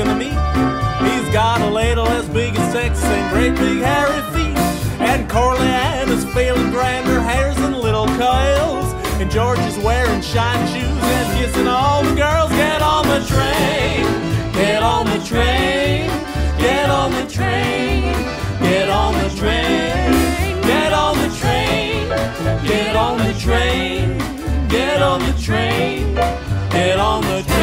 gonna meet. He's got a ladle as big as Texas and great big hairy feet. And Corley Ann is feeling grand, her hair's in little coils. And George is wearing shiny shoes and kissing all the girls. Get on the train, get on the train, get on the train, get on the train, get on the train, get on the train, get on the train, get on the train.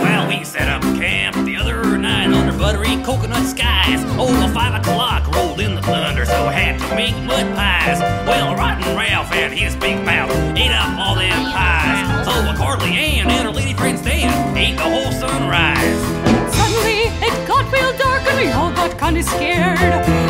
Well, we set up camp the other night under buttery coconut skies. Oh, the 5 o'clock rolled in the thunder, so we had to make mud pies. Well, Rotten Ralph and his big mouth ate up all them pies. So Carly Ann and her lady friend Stan ate the whole sunrise. Suddenly, it got real dark and we all got kinda scared.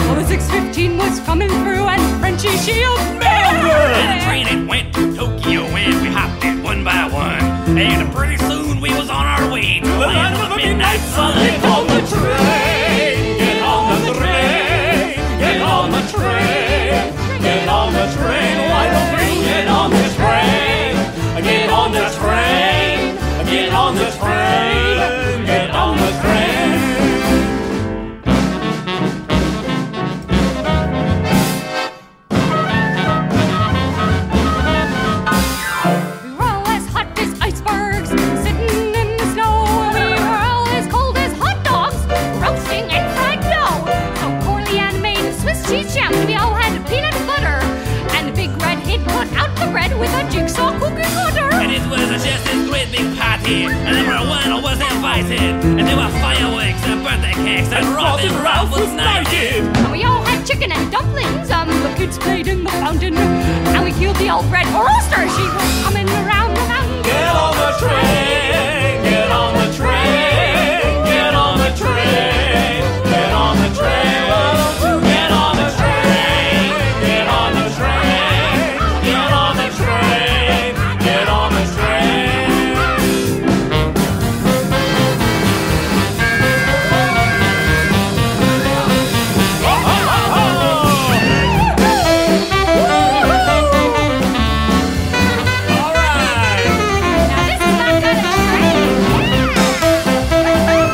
Well, the 6:15 was coming through and Frenchie, she obeyed. And the train it went to Tokyo and we hopped it one by one. And pretty soon we was on our way to the land of the midnight sun. Get on the train, get on the train, get on the train, get on the train. Why don't you get on the train? Get on the train, get on the train, get on the train. We were all as hot as icebergs, sitting in the snow. We were all as cold as hot dogs, roasting and fried dough. So Corley Ann made Swiss cheese jam, we all had peanut butter. And the big red head cut out the bread with a jigsaw cookie cutter. And it was just this great big party, and everyone was invited. And there were fireworks and birthday cakes, and Robin Ralph was knighted. And we all had chicken and dumplings, the kids played in the fountain. And we killed the old red rooster, she was coming around the mountain. Get on the train, get on the train, get on the train, get on the train. Why don't you get on the train, get on the train, get on the train, get on the train. Oh, oh, oh, oh. All right. Now this is my kind of train.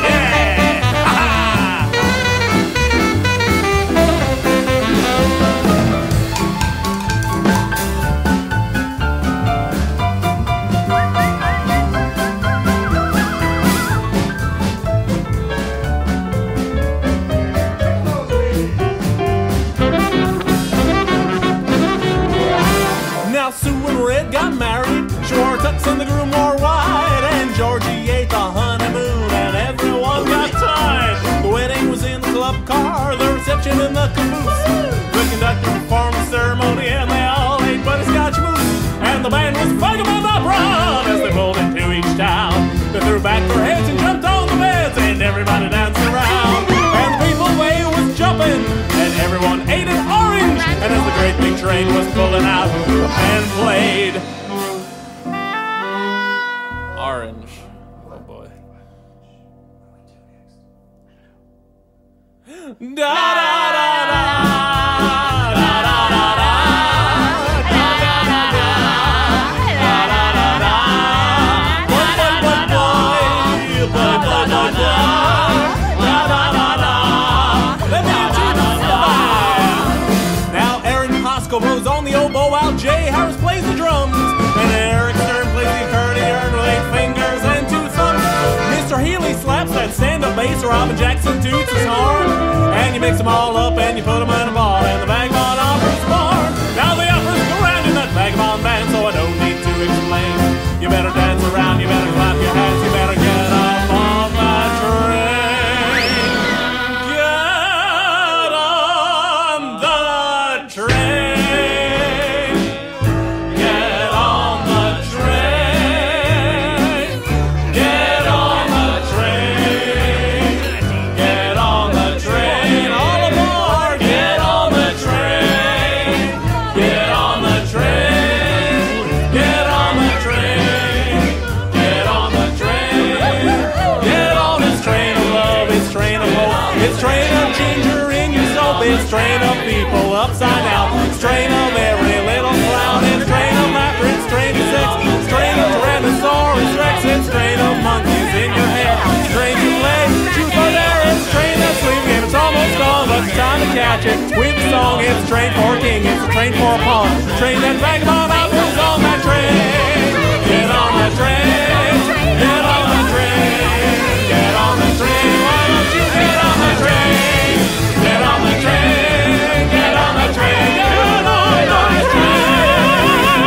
Yeah. Ha-ha. Now Sue and Red got married, she wore tux and the groom wore white, and Georgie ate the honeymoon and everyone got tied. The wedding was in the club car, the reception in the caboose. The conductor performed the ceremony and they all ate butterscotch mousse. And the band was Vagabond Opera as they pulled into each town. They threw back their heads and jumped on the beds and everybody danced around. And the people way was jumping and everyone ate an orange. And as the great big train was pulling out, the band played Orange. Oh boy. Da da da da. Blows on the oboe while Jay Harris plays the drums, and Eric Stern plays the accordion with 8 fingers and 2 thumbs. Mr. Healy slaps that stand-up bass, Robin Jackson toots his horn, and you mix them all up and you put them in a ball, and the Vagabond Opera's born. Now the operas go round in that Vagabond band, so I don't need to explain. You better dance around, you better clap your hands, you better get up on that train. Get on the train. All aboard, get on the train. king, it's a train for a pawn. The train that vagabond out, who's on that train? Get on the train, get on the train, get on the train, why don't you get on the train? Get on the train, get on the train, get on the train.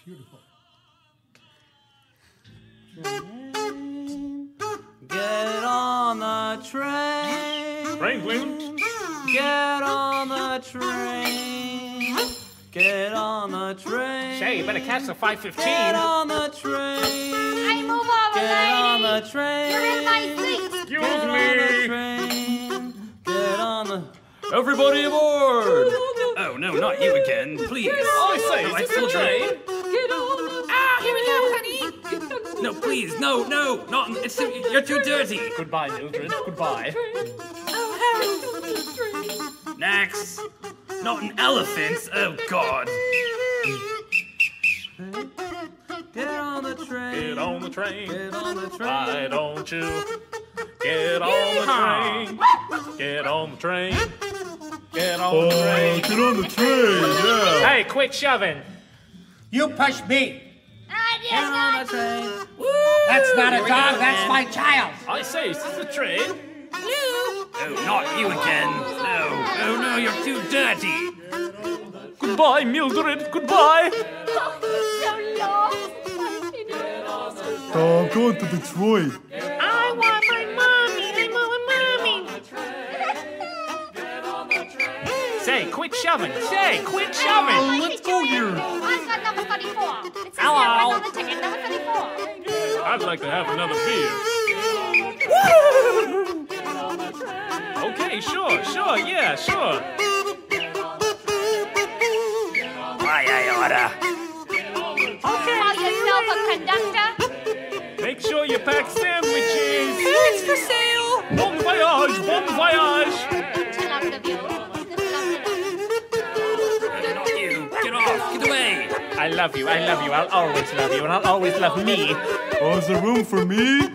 Beautiful. Get on the train. Train, please. Get on the train. Get on the train. Say, you better catch the 5:15. Get on the train. Hey, move over, Get on lady. the train. You're in my seat. Excuse Get on the me. train. Get on the. Everybody aboard! Oh no, not you again, please. I say, No, is this the train? Ah, here we go, honey. No, please, no, not. You're too dirty. Goodbye, Mildred. Goodbye. Next. Not an elephant. Oh God. Get on the train. Get on the train. Get on the train. Why don't you get on the train? Get on the train. Get on the train. Get on the train, yeah. Hey, quit shoving. You push me. Get on the train. That's not a dog, that's my child. I say, is this the train? Oh, not you again. No. Oh no, you're too dirty. Goodbye, Mildred. Goodbye. Oh, he's so lost. I'm going to Detroit. I want my mommy. I want my mommy. Say, quit shoving. Say, quit shoving. Let's go here. I've got number 34. It says Hello. here right on the ticket, number 34. I'd like to have another beer. Okay, sure, yeah, sure. Why I oughta. Call yourself a conductor? Make sure you pack sandwiches. It's for sale. Bon voyage, bon voyage. Chill out of you. Not you. Get off. Get away. I love you. I'll always love you, and I'll always love me. Oh, is there room for me?